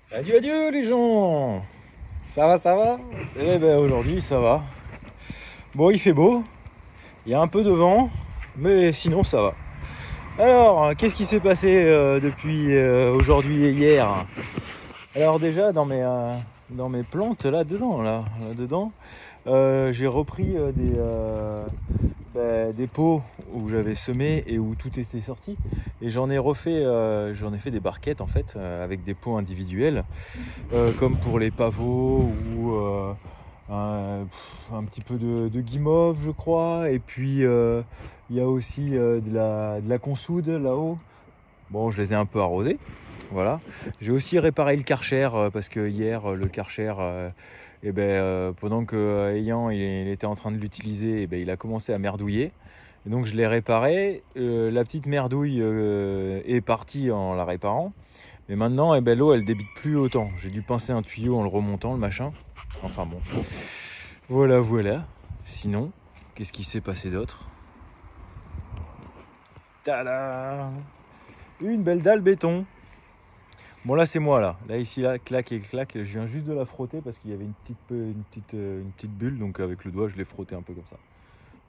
Adieu, adieu les gens. Ça va, ça va? Eh ben aujourd'hui ça va. Bon, il fait beau, il y a un peu de vent, mais sinon ça va. Alors, qu'est-ce qui s'est passé depuis aujourd'hui et hier? Alors déjà dans mes plantes là dedans, j'ai repris des pots où j'avais semé et où tout était sorti, et j'en ai fait des barquettes en fait avec des pots individuels, comme pour les pavots ou un petit peu de guimauve je crois, et puis il y a aussi de la consoude là-haut. Bon, je les ai un peu arrosés, voilà. J'ai aussi réparé le Karcher parce que hier le Karcher, pendant que il était en train de l'utiliser, il a commencé à merdouiller. Et donc je l'ai réparé. La petite merdouille est partie en la réparant. Mais maintenant, l'eau elle débite plus autant. J'ai dû pincer un tuyau en le remontant, le machin. Enfin bon. Voilà, voilà. Sinon, qu'est-ce qui s'est passé d'autre? Tada! Une belle dalle béton. Bon, là c'est moi là. Là ici là, clac et clac. Je viens juste de la frotter parce qu'il y avait une petite bulle. Donc avec le doigt je l'ai frotté un peu comme ça.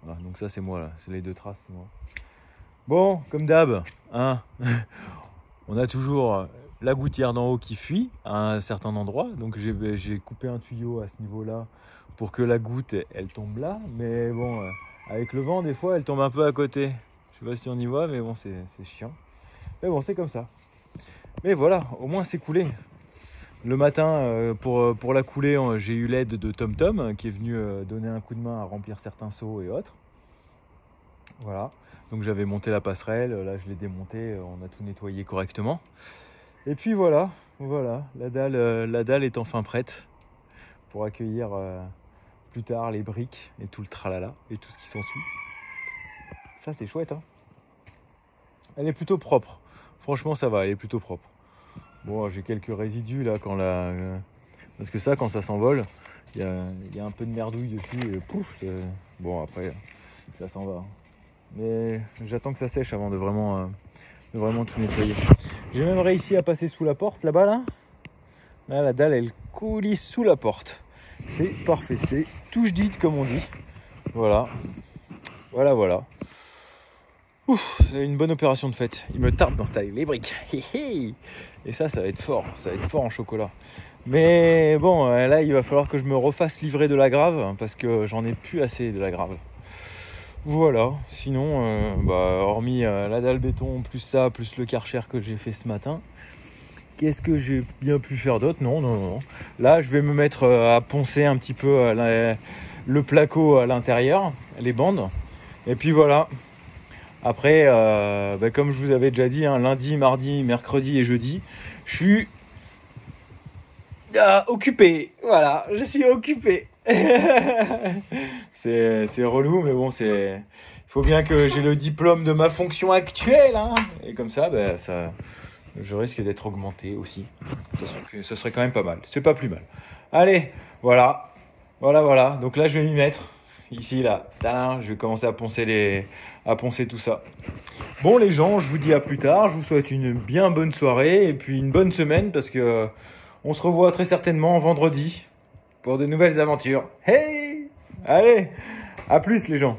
Voilà, donc ça c'est moi là. C'est les deux traces, c'est moi. Bon, comme d'hab, hein. On a toujours la gouttière d'en haut qui fuit à un certain endroit. Donc j'ai coupé un tuyau à ce niveau-là pour que la goutte elle tombe là. Mais bon, avec le vent des fois elle tombe un peu à côté. Je sais pas si on y voit, mais bon c'est chiant. Mais bon, c'est comme ça. Mais voilà, au moins c'est coulé. Le matin, pour la couler, j'ai eu l'aide de TomTom qui est venu donner un coup de main à remplir certains seaux et autres. Voilà. Donc j'avais monté la passerelle, là je l'ai démontée, on a tout nettoyé correctement. Et puis voilà, la dalle est enfin prête pour accueillir plus tard les briques et tout le tralala et tout ce qui s'ensuit. Ça c'est chouette, hein. Elle est plutôt propre. Franchement ça va, elle est plutôt propre. Bon, j'ai quelques résidus là parce que ça, quand ça s'envole, il y a un peu de merdouille dessus et pouf. Bon, après, ça s'en va. Mais j'attends que ça sèche avant de vraiment tout nettoyer. J'ai même réussi à passer sous la porte là-bas là. Là, la dalle elle coulisse sous la porte. C'est parfait, c'est touche dite comme on dit. Voilà. Voilà. Ouf, c'est une bonne opération de fête. Il me tarde d'installer les briques. Et ça va être fort. Ça va être fort en chocolat. Mais bon, là, il va falloir que je me refasse livrer de la grave parce que j'en ai plus assez de la grave. Voilà. Sinon, hormis la dalle béton, plus ça, plus le Karcher que j'ai fait ce matin, qu'est-ce que j'ai bien pu faire d'autre? Non. Là, je vais me mettre à poncer un petit peu le placo à l'intérieur, les bandes. Et puis voilà. Après, comme je vous avais déjà dit, hein, lundi, mardi, mercredi et jeudi, je suis occupé. Voilà, je suis occupé. C'est relou, mais bon, il faut bien que j'ai le diplôme de ma fonction actuelle, hein. Et comme ça, je risque d'être augmenté aussi. Ce serait quand même pas mal. C'est pas plus mal. Allez, voilà. Donc là, je vais m'y mettre. Ici, là, tadam, je vais commencer à poncer tout ça. Bon les gens, je vous dis à plus tard. Je vous souhaite une bien bonne soirée et puis une bonne semaine parce que on se revoit très certainement vendredi pour de nouvelles aventures. Hey! Allez, à plus les gens.